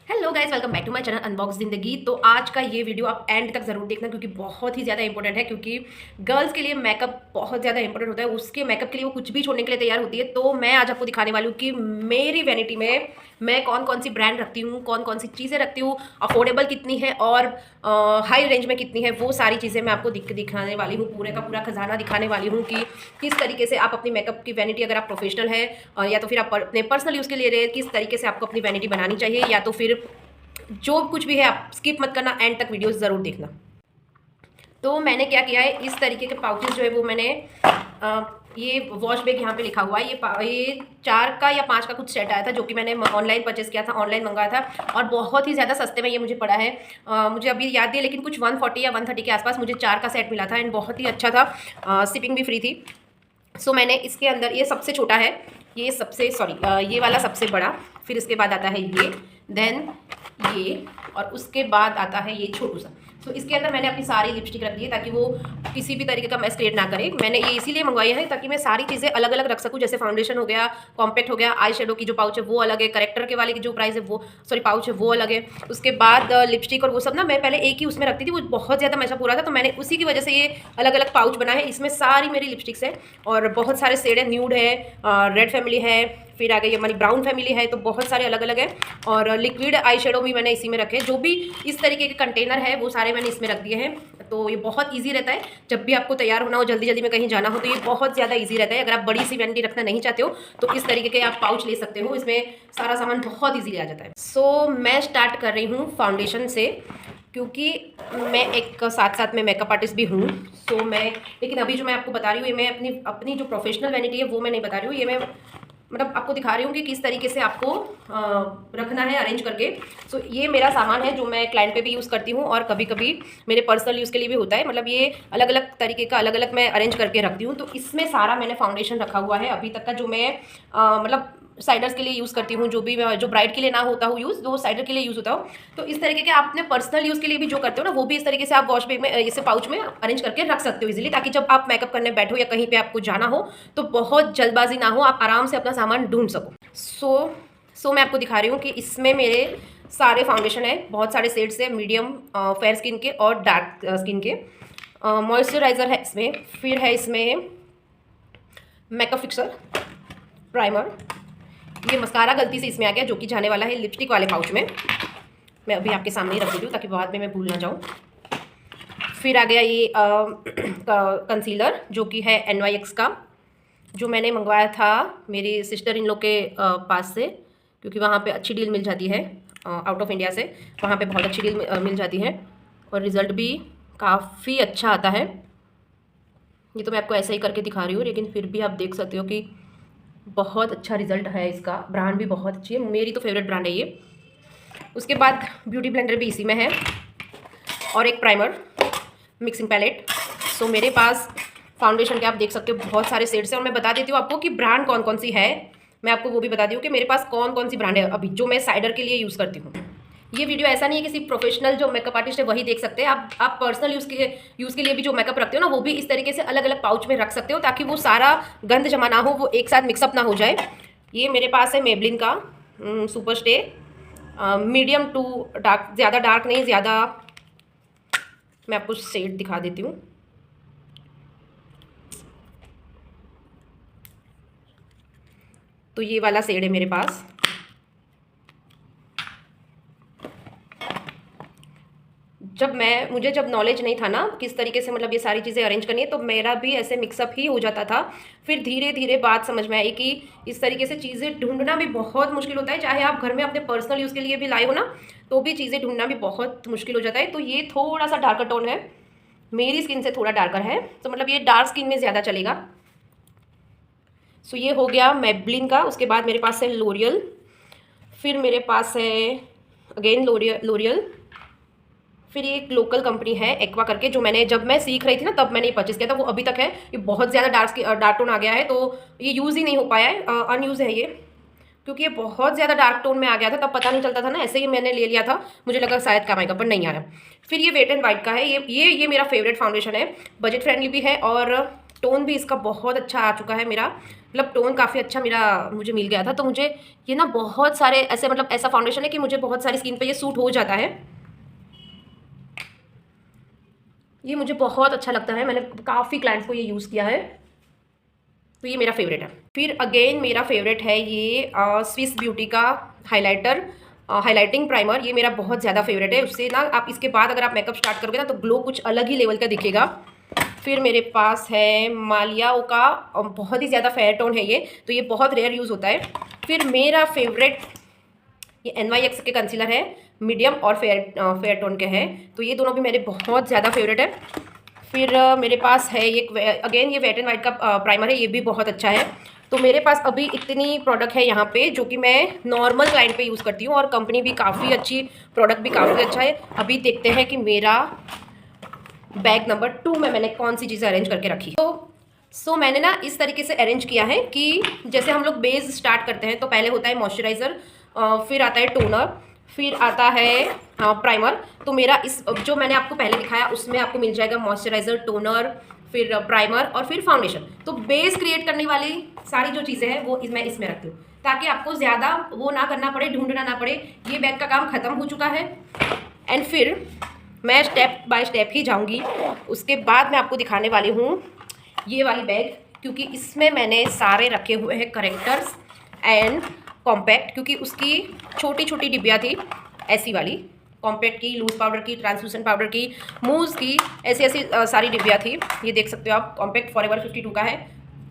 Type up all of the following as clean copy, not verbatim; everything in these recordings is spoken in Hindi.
Hello guys, welcome back to my channel unbox Zindagi. तो आज का ये वीडियो आप एंड तक ज़रूर देखना क्योंकि बहुत ही ज़्यादा इंपॉर्टेंट है। क्योंकि गर्ल्स के लिए मेकअप बहुत ज़्यादा इंपॉर्टेंट होता है। उसके मेकअप के लिए वो कुछ भी छोड़ने के लिए तैयार होती है। तो मैं आज आपको दिखाने वाली हूँ कि मेरी वैनिटी में मैं कौन कौन सी ब्रांड रखती हूँ, कौन कौन सी चीज़ें रखती हूँ, अफोर्डेबल कितनी है और हाई रेंज में कितनी है। वो सारी चीज़ें मैं आपको दिखाने वाली हूँ। पूरे का पूरा खजाना दिखाने वाली हूँ कि किस तरीके से आप अपनी मेकअप की वैनिटी, अगर आप प्रोफेशनल है या तो फिर आप अपने पर्सनल यूज़ के ले रहे हैं, किस तरीके से आपको अपनी वैनिटी बनानी चाहिए। या तो फिर जो कुछ भी है आप स्किप मत करना, एंड तक वीडियो ज़रूर देखना। तो मैंने क्या किया है, इस तरीके के पाउचेस जो है वो मैंने ये वॉश बैग यहाँ पे लिखा हुआ है। ये 4 का या 5 का कुछ सेट आया था जो कि मैंने ऑनलाइन परचेस किया था, ऑनलाइन मंगाया था और बहुत ही ज़्यादा सस्ते में ये मुझे पड़ा है। मुझे अभी याद नहीं, लेकिन कुछ 140 या 130 के आसपास मुझे 4 का सेट मिला था एंड बहुत ही अच्छा था। शिपिंग भी फ्री थी। सो मैंने इसके अंदर, ये सबसे छोटा है, ये सबसे ये वाला सबसे बड़ा, फिर इसके बाद आता है ये, देन ये, और उसके बाद आता है ये छोटू सा। सो इसके अंदर मैंने अपनी सारी लिपस्टिक रख दी है ताकि वो किसी भी तरीके का मैस क्रिएट ना करे। मैंने ये इसीलिए मंगवाई है ताकि मैं सारी चीज़ें अलग अलग रख सकूँ। जैसे फाउंडेशन हो गया, कॉम्पैक्ट हो गया, आई शेडो की जो पाउच है वो अलग है, करेक्टर के वाले की जो प्राइस है वो पाउच है वो अलग है। उसके बाद लिपस्टिक और वो सब ना मैं पहले एक ही उसमें रखती थी, वो बहुत ज़्यादा मैशअप हो रहा था, तो मैंने उसी की वजह से ये अलग अलग पाउच बना है। इसमें सारी मेरी लिपस्टिक्स है और बहुत सारे शेड है, न्यूड है, रेड फैमिली है, फिर आ गई हमारी ब्राउन फैमिली है, तो बहुत सारे अलग अलग है। और लिक्विड आई शेडो भी मैंने इसी में रखे। जो भी इस तरीके के कंटेनर है वो सारे मैंने इसमें रख दिए हैं। तो ये बहुत इजी रहता है जब भी आपको तैयार होना हो, जल्दी जल्दी में कहीं जाना हो, तो ये बहुत ज़्यादा इजी रहता है। अगर आप बड़ी सी वैनिटी रखना नहीं चाहते हो तो इस तरीके के आप पाउच ले सकते हो, इसमें सारा सामान बहुत ईजीली आ जाता है। सो मैं स्टार्ट कर रही हूँ फाउंडेशन से, क्योंकि मैं एक साथ साथ में मेकअप आर्टिस्ट भी हूँ। सो मैं, लेकिन अभी जो मैं आपको बता रही हूँ ये मैं अपनी जो प्रोफेशनल वैनिटी है वो मैं नहीं बता रही हूँ। ये मैं मतलब आपको दिखा रही हूँ कि किस तरीके से आपको रखना है अरेंज करके। सो ये मेरा सामान है जो मैं क्लाइंट पे भी यूज़ करती हूँ और कभी कभी मेरे पर्सनल यूज़ के लिए भी होता है। मतलब ये अलग अलग तरीके का अलग अलग मैं अरेंज करके रखती हूँ। तो इसमें सारा मैंने फाउंडेशन रखा हुआ है अभी तक का, जो मैं मतलब साइडर्स के लिए यूज़ करती हूँ। जो भी जो ब्राइड के लिए ना होता हो यूज़, वो साइडर के लिए यूज़ होता हो। तो इस तरीके के आप अपने पर्सनल यूज़ के लिए भी जो करते हो ना, वो भी इस तरीके से आप वॉश बैग में, इसे पाउच में अरेंज करके रख सकते हो इजीली, ताकि जब आप मेकअप करने बैठो या कहीं पे आपको जाना हो तो बहुत जल्दबाजी ना हो, आप आराम से अपना सामान ढूंढ सको। सो मैं आपको दिखा रही हूँ कि इसमें मेरे सारे फाउंडेशन है, बहुत सारे शेड्स है, मीडियम, फेयर स्किन के और डार्क स्किन के। मॉइस्चराइज़र है इसमें, फिर है इसमें मेकअप फिक्सर, प्राइमर, ये मस्कारा गलती से इसमें आ गया जो कि जाने वाला है लिपस्टिक वाले पाउच में। मैं अभी आपके सामने ही रख देती हूँ ताकि बाद में मैं भूल ना जाऊँ। फिर आ गया ये कंसीलर जो कि है NYX का, जो मैंने मंगवाया था मेरी सिस्टर इन लोग के पास से, क्योंकि वहाँ पे अच्छी डील मिल जाती है आउट ऑफ इंडिया से। वहाँ पे बहुत अच्छी डील मिल जाती है और रिज़ल्ट भी काफ़ी अच्छा आता है। ये तो मैं आपको ऐसे ही करके दिखा रही हूँ, लेकिन फिर भी आप देख सकते हो कि बहुत अच्छा रिजल्ट है इसका। ब्रांड भी बहुत अच्छी है, मेरी तो फेवरेट ब्रांड है ये। उसके बाद ब्यूटी ब्लेंडर भी इसी में है और एक प्राइमर, मिक्सिंग पैलेट। सो मेरे पास फाउंडेशन के आप देख सकते हो बहुत सारे शेड्स हैं और मैं बता देती हूँ आपको कि ब्रांड कौन कौन सी है। मैं आपको वो भी बता दी हूँ कि मेरे पास कौन कौन सी ब्रांड है अभी जो मैं साइडर के लिए यूज़ करती हूँ। ये वीडियो ऐसा नहीं है कि सिर्फ प्रोफेशनल जो मेकअप आर्टिस्ट है वही देख सकते हैं। आप पर्सनल यूज़ के लिए भी जो मेकअप रखते हो ना, वो भी इस तरीके से अलग अलग पाउच में रख सकते हो ताकि वो सारा गंद जमा ना हो, वो एक साथ मिक्सअप ना हो जाए। ये मेरे पास है मेबलिन का super stay, medium to dark, ज़्यादा डार्क नहीं, ज़्यादा, मैं आपको शेड दिखा देती हूँ। तो ये वाला शेड है मेरे पास। मुझे जब नॉलेज नहीं था ना किस तरीके से मतलब ये सारी चीज़ें अरेंज करनी है, तो मेरा भी ऐसे मिक्सअप ही हो जाता था। फिर धीरे धीरे बात समझ में आई कि इस तरीके से चीज़ें ढूंढना भी बहुत मुश्किल होता है। चाहे आप घर में अपने पर्सनल यूज़ के लिए भी लाए हो ना, तो भी चीज़ें ढूंढना भी बहुत मुश्किल हो जाता है। तो ये थोड़ा सा डार्कर टोन है, मेरी स्किन से थोड़ा डार्कर है, तो मतलब ये डार्क स्किन में ज़्यादा चलेगा। सो ये हो गया मेबलिन का। उसके बाद मेरे पास है लोरियल, फिर मेरे पास है अगेन लोरियल, फिर ये एक लोकल कंपनी है एक्वा करके, जो मैंने जब मैं सीख रही थी ना तब मैंने ये परचेस किया था। वो अभी तक है, ये बहुत ज़्यादा डार्क टोन आ गया है तो ये यूज़ ही नहीं हो पाया है, अनयूज़ है ये, क्योंकि ये बहुत ज़्यादा डार्क टोन में आ गया था, तब पता नहीं चलता था ना, ऐसे ही मैंने ले लिया था, मुझे लगा शायद काम आएगा पर नहीं आया। फिर ये वेट एंड वाइट का है, ये मेरा फेवरेट फाउंडेशन है, बजट फ्रेंडली भी है और टोन भी इसका बहुत अच्छा आ चुका है मेरा। मतलब टोन काफ़ी अच्छा मेरा मुझे मिल गया था। तो मुझे ये ना बहुत सारे ऐसे मतलब ऐसा फाउंडेशन है कि मुझे बहुत सारी स्किन पे ये सूट हो जाता है। ये मुझे बहुत अच्छा लगता है, मैंने काफ़ी क्लाइंट्स को ये यूज़ किया है, तो ये मेरा फेवरेट है। फिर अगेन मेरा फेवरेट है ये स्विस ब्यूटी का हाइलाइटर, हाइलाइटिंग प्राइमर। ये मेरा बहुत ज़्यादा फेवरेट है। उससे ना आप इसके बाद अगर आप मेकअप स्टार्ट करोगे ना तो ग्लो कुछ अलग ही लेवल का दिखेगा। फिर मेरे पास है मालियाओ का, बहुत ही ज़्यादा फेयर टोन है ये, तो ये बहुत रेयर यूज़ होता है। फिर मेरा फेवरेट ये NYX के कंसीलर है, मीडियम और फेयर टोन के हैं, तो ये दोनों भी मेरे बहुत ज़्यादा फेवरेट है। फिर मेरे पास है ये अगेन ये वेट एंड वाइट का प्राइमर है, ये भी बहुत अच्छा है। तो मेरे पास अभी इतनी प्रोडक्ट है यहाँ पे जो कि मैं नॉर्मल क्लाइंट पे यूज़ करती हूँ, और कंपनी भी काफ़ी अच्छी, प्रोडक्ट भी काफ़ी अच्छा है। अभी देखते हैं कि मेरा बैग नंबर 2 में मैंने कौन सी चीज़ें अरेंज करके रखी। तो मैंने ना इस तरीके से अरेंज किया है कि जैसे हम लोग बेस स्टार्ट करते हैं तो पहले होता है मॉइस्चराइज़र, फिर आता है टोनर, फिर आता है प्राइमर। तो मेरा इस जो मैंने आपको पहले दिखाया उसमें आपको मिल जाएगा मॉइस्चराइज़र, टोनर, फिर प्राइमर और फिर फाउंडेशन। तो बेस क्रिएट करने वाली सारी जो चीज़ें हैं वो मैं इसमें रखती हूँ, ताकि आपको ज़्यादा वो ना करना पड़े, ढूंढना ना पड़े। ये बैग का काम ख़त्म हो चुका है, एंड फिर मैं स्टेप बाय स्टेप ही जाऊँगी। उसके बाद मैं आपको दिखाने वाली हूँ ये वाली बैग, क्योंकि इसमें मैंने सारे रखे हुए हैं करेक्टर्स एंड कॉम्पैक्ट, क्योंकि उसकी छोटी छोटी डिब्बियाँ थी ऐसी वाली, कॉम्पैक्ट की, लूज पाउडर की, ट्रांसलूसेंट पाउडर की, मूव्स की, ऐसी ऐसी सारी डिब्बियाँ थी। ये देख सकते हो आप, कॉम्पैक्ट फॉरएवर 52 का है,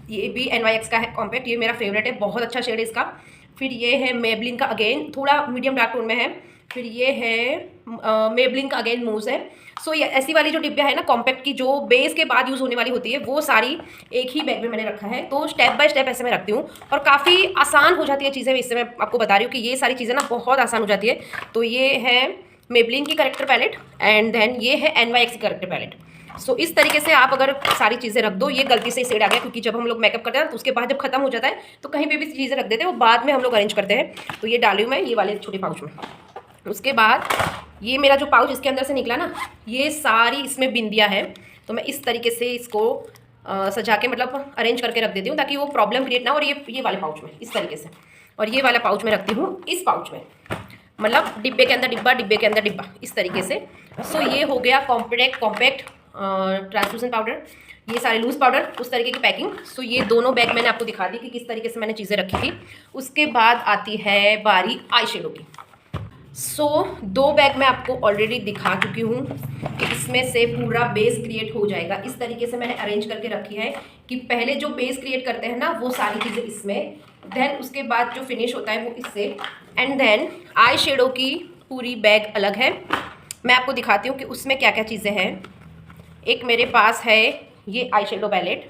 ये भी NYX का है कॉम्पैक्ट, ये मेरा फेवरेट है, बहुत अच्छा शेड है इसका। फिर ये है मेबलिन का, अगेन थोड़ा मीडियम डार्क टोन में है। फिर ये है मेबलिन का, अगेन मूव्स है। सो ये ऐसी वाली जो डिब्बियाँ है ना कॉम्पैक्ट की, जो बेस के बाद यूज़ होने वाली होती है, वो सारी एक ही बैग में मैंने रखा है। तो स्टेप बाय स्टेप ऐसे मैं रखती हूँ, और काफ़ी आसान हो जाती है चीज़ें। इससे मैं आपको बता रही हूँ कि ये सारी चीज़ें ना बहुत आसान हो जाती है। तो ये है मेबलिन की करेक्टर पैलेट, एंड देन ये है NYX की करेक्टर पैलेट। सो इस तरीके से आप अगर सारी चीज़ें रख दो, ये गलती से शेड आ गया क्योंकि जब हम लोग मेकअप करते हैं तो उसके बाद जब खत्म हो जाता है तो कहीं पे भी चीज़ें रख देते हैं, वो बाद में हम लोग अरेंज करते हैं। तो ये डाली हूँ मैं ये वाले छोटे पाउच में। उसके बाद ये मेरा जो पाउच इसके अंदर से निकला ना, ये सारी इसमें बिंदियाँ है, तो मैं इस तरीके से इसको सजा के मतलब अरेंज करके रख देती हूँ, ताकि वो प्रॉब्लम क्रिएट ना हो। और ये वाले पाउच में इस तरीके से, और ये वाला पाउच में रखती हूँ इस पाउच में, मतलब डिब्बे के अंदर डिब्बा, डिब्बे के अंदर डिब्बा, इस तरीके से। सो ये हो गया कॉम्पैक्ट ट्रांसलूसेंट पाउडर, ये सारे लूज पाउडर, उस तरीके की पैकिंग। सो ये दोनों बैग मैंने आपको दिखा दी कि किस तरीके से मैंने चीज़ें रखी थी। उसके बाद आती है बारी आई शेडो की। सो 2 बैग मैं आपको ऑलरेडी दिखा चुकी हूँ कि इसमें से पूरा बेस क्रिएट हो जाएगा। इस तरीके से मैंने अरेंज करके रखी है कि पहले जो बेस क्रिएट करते हैं ना वो सारी चीज़ें इसमें, देन उसके बाद जो फिनिश होता है वो इससे, एंड देन आई शेडो की पूरी बैग अलग है। मैं आपको दिखाती हूँ कि उसमें क्या क्या चीज़ें हैं। एक मेरे पास है ये आई शेडो पैलेट,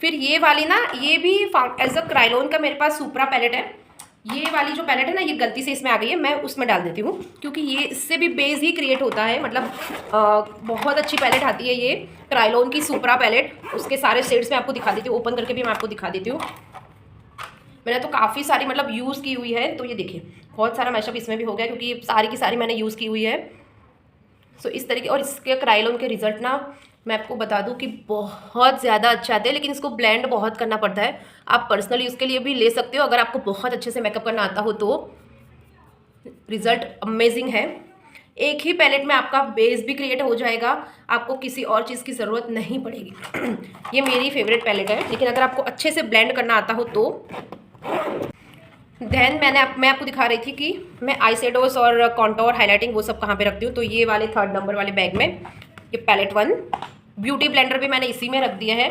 फिर ये वाली ना, ये भी एज अ क्राइलोन का मेरे पास सुपरा पैलेट है। ये वाली जो पैलेट है ना, ये गलती से इसमें आ गई है, मैं उसमें डाल देती हूँ क्योंकि ये इससे भी बेस ही क्रिएट होता है। मतलब बहुत अच्छी पैलेट आती है ये क्राइलोन की सुपरा पैलेट। उसके सारे शेड्स मैं आपको दिखा देती हूँ, ओपन करके भी मैं आपको दिखा देती हूँ। मैंने तो काफ़ी सारी मतलब यूज़ की हुई है, तो ये देखिए बहुत सारा मैशअप इसमें भी हो गया क्योंकि सारी की सारी मैंने यूज़ की हुई है। सो इस तरीके, और इसके क्राइलोन के रिजल्ट ना मैं आपको बता दूं कि बहुत ज़्यादा अच्छा आते हैं, लेकिन इसको ब्लेंड बहुत करना पड़ता है। आप पर्सनल यूज़ के लिए भी ले सकते हो अगर आपको बहुत अच्छे से मेकअप करना आता हो, तो रिज़ल्ट अमेजिंग है। एक ही पैलेट में आपका बेस भी क्रिएट हो जाएगा, आपको किसी और चीज़ की ज़रूरत नहीं पड़ेगी। ये मेरी फेवरेट पैलेट है, लेकिन अगर आपको अच्छे से ब्लेंड करना आता हो तो। देन मैं आपको दिखा रही थी कि मैं आई शेडोज़ और कॉन्टोर हाइलाइटिंग वो सब कहाँ पे रखती हूँ। तो ये वाले 3rd नंबर वाले बैग में ये पैलेट 1, ब्यूटी ब्लेंडर भी मैंने इसी में रख दिया है,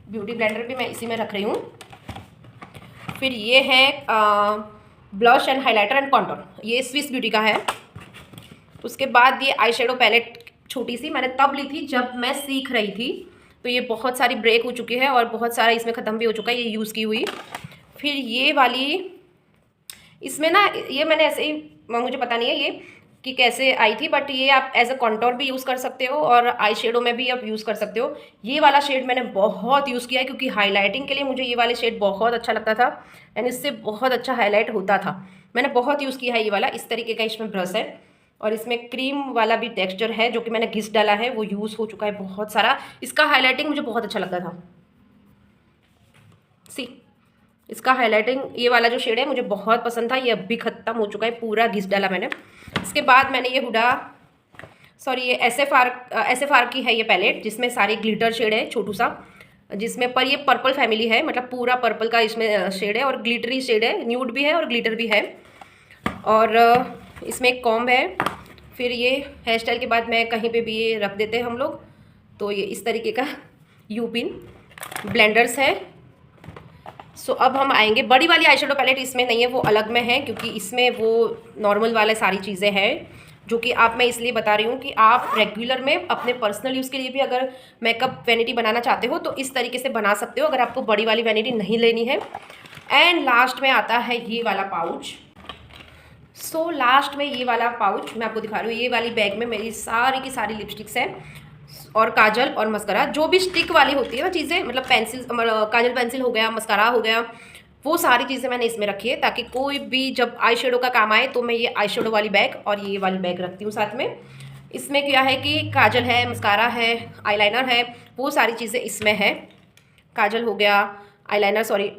ब्यूटी ब्लेंडर भी मैं इसी में रख रही हूँ। फिर ये है blush and highlighter and contour, ये स्विस ब्यूटी का है। उसके बाद ये आई शेडो पैलेट छोटी सी मैंने तब ली थी जब मैं सीख रही थी, तो ये बहुत सारी ब्रेक हो चुकी है और बहुत सारा इसमें ख़त्म भी हो चुका है ये यूज़ की हुई। फिर ये वाली, इसमें ना ये मैंने ऐसे ही, मुझे पता नहीं है ये कि कैसे आई थी, बट ये आप एज अ कॉन्टोर भी यूज़ कर सकते हो और आई शेडो में भी आप यूज़ कर सकते हो। ये वाला शेड मैंने बहुत यूज़ किया है क्योंकि हाइलाइटिंग के लिए मुझे ये वाले शेड बहुत अच्छा लगता था एंड इससे बहुत अच्छा हाईलाइट होता था। मैंने बहुत यूज़ किया है ये वाला। इस तरीके का इसमें ब्रश है और इसमें क्रीम वाला भी टेक्सचर है जो कि मैंने घिस डाला है, वो यूज़ हो चुका है बहुत सारा। इसका हाईलाइटिंग मुझे बहुत अच्छा लगता था। सी इसका हाईलाइटिंग ये वाला जो शेड है मुझे बहुत पसंद था, ये अभी ख़त्म हो चुका है, पूरा घिस डाला मैंने। इसके बाद मैंने ये हुडा ये एस एफ आर की है ये पैलेट, जिसमें सारे ग्लिटर शेड है छोटू सा, जिसमें पर ये पर्पल फैमिली है, मतलब पूरा पर्पल का इसमें शेड है और ग्लिटरी शेड है, न्यूड भी है और ग्लिटर भी है। और इसमें एक कॉम्ब है। फिर ये हेयर स्टाइल के बाद मैं कहीं पे भी ये रख देते हैं हम लोग, तो ये इस तरीके का यू पिन ब्लेंडर्स है। सो अब हम आएंगे बड़ी वाली आई शेडो पैलेट, इसमें नहीं है, वो अलग में है, क्योंकि इसमें वो नॉर्मल वाले सारी चीज़ें हैं जो कि आप मैं इसलिए बता रही हूँ कि आप रेगुलर में अपने पर्सनल यूज़ के लिए भी अगर मेकअप वैनिटी बनाना चाहते हो तो इस तरीके से बना सकते हो, अगर आपको बड़ी वाली वैनिटी नहीं लेनी है। एंड लास्ट में आता है ये वाला पाउच। सो लास्ट में ये वाला पाउच मैं आपको दिखा रही हूँ। ये वाली बैग में मेरी सारी की सारी लिपस्टिक्स हैं और काजल और मस्कारा, जो भी स्टिक वाली होती है ना चीज़ें, मतलब पेंसिल, काजल पेंसिल हो गया, मस्कारा हो गया, वो सारी चीज़ें मैंने इसमें रखी है, ताकि कोई भी जब आई शेडो का काम आए तो मैं ये आई शेडो वाली बैग और ये वाली बैग रखती हूँ साथ में। इसमें क्या है कि काजल है, मस्कारा है, आईलाइनर है, वो सारी चीज़ें इसमें है। काजल हो गया, आईलाइनर सॉरी,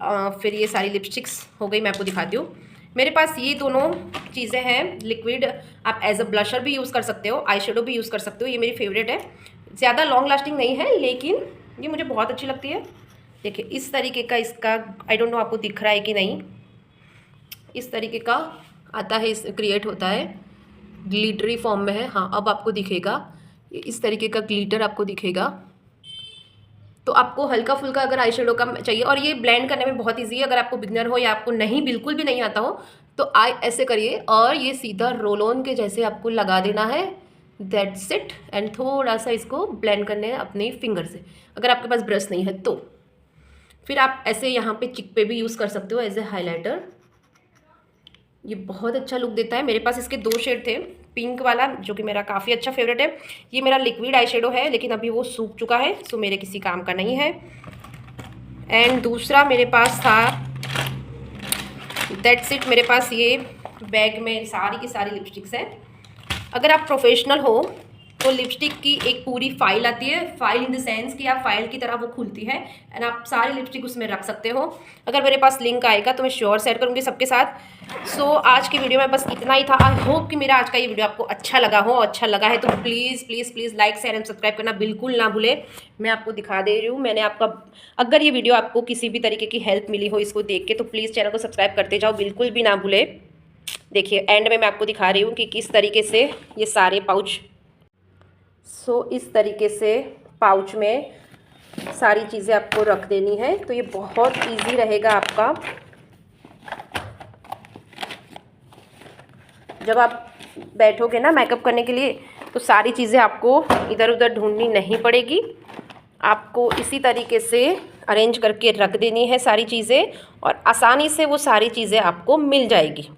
फिर ये सारी लिपस्टिक्स हो गई, मैं आपको दिखाती हूँ। मेरे पास ये दोनों चीज़ें हैं लिक्विड, आप एज अ ब्लशर भी यूज़ कर सकते हो, आई शेडो भी यूज़ कर सकते हो। ये मेरी फेवरेट है, ज़्यादा लॉन्ग लास्टिंग नहीं है लेकिन ये मुझे बहुत अच्छी लगती है। देखिए इस तरीके का इसका, आई डोंट नो आपको दिख रहा है कि नहीं, इस तरीके का आता है, इस क्रिएट होता है, ग्लिटरी फॉर्म में है। हाँ अब आपको दिखेगा, इस तरीके का ग्लिटर आपको दिखेगा। तो आपको हल्का फुल्का अगर आई शेडो का चाहिए, और ये ब्लेंड करने में बहुत ईजी है, अगर आपको बिगनर हो या आपको नहीं बिल्कुल भी नहीं आता हो तो ऐसे करिए और ये सीधा रोल ऑन के जैसे आपको लगा देना है, दैट्स इट। एंड थोड़ा सा इसको ब्लेंड करने है अपने फिंगर से, अगर आपके पास ब्रश नहीं है तो। फिर आप ऐसे यहाँ पे चिक पे भी यूज़ कर सकते हो एज ए हाइलाइटर, ये बहुत अच्छा लुक देता है। मेरे पास इसके 2 शेड थे, पिंक वाला जो कि मेरा काफ़ी अच्छा फेवरेट है, ये मेरा लिक्विड आई शेडो है लेकिन अभी वो सूख चुका है, सो मेरे किसी काम का नहीं है। एंड दूसरा मेरे पास था, दैट्स इट, मेरे पास ये बैग में सारी की सारी लिपस्टिक्स हैं। अगर आप प्रोफेशनल हो तो लिपस्टिक की एक पूरी फाइल आती है, फाइल इन द सेंस कि आप फाइल की तरह वो खुलती है एंड आप सारी लिपस्टिक उसमें रख सकते हो। अगर मेरे पास लिंक आएगा तो मैं श्योर शेयर करूँगी सबके साथ। सो आज की वीडियो में बस इतना ही था। आई होप कि मेरा आज का ये वीडियो आपको अच्छा लगा हो, अच्छा लगा है तो please please please like share and subscribe करना बिल्कुल ना भूलें। मैं आपको दिखा दे रही हूँ, मैंने आपका, अगर ये वीडियो आपको किसी भी तरीके की हेल्प मिली हो इसको देख के तो प्लीज़ चैनल को सब्सक्राइब करते जाओ, बिल्कुल भी ना भूलें। देखिए एंड में मैं आपको दिखा रही हूँ कि किस तरीके से ये सारे पाउच, इस तरीके से पाउच में सारी चीज़ें आपको रख देनी है, तो ये बहुत इजी रहेगा आपका। जब आप बैठोगे ना मेकअप करने के लिए तो सारी चीज़ें आपको इधर उधर ढूंढनी नहीं पड़ेगी, आपको इसी तरीके से अरेंज करके रख देनी है सारी चीज़ें और आसानी से वो सारी चीज़ें आपको मिल जाएगी।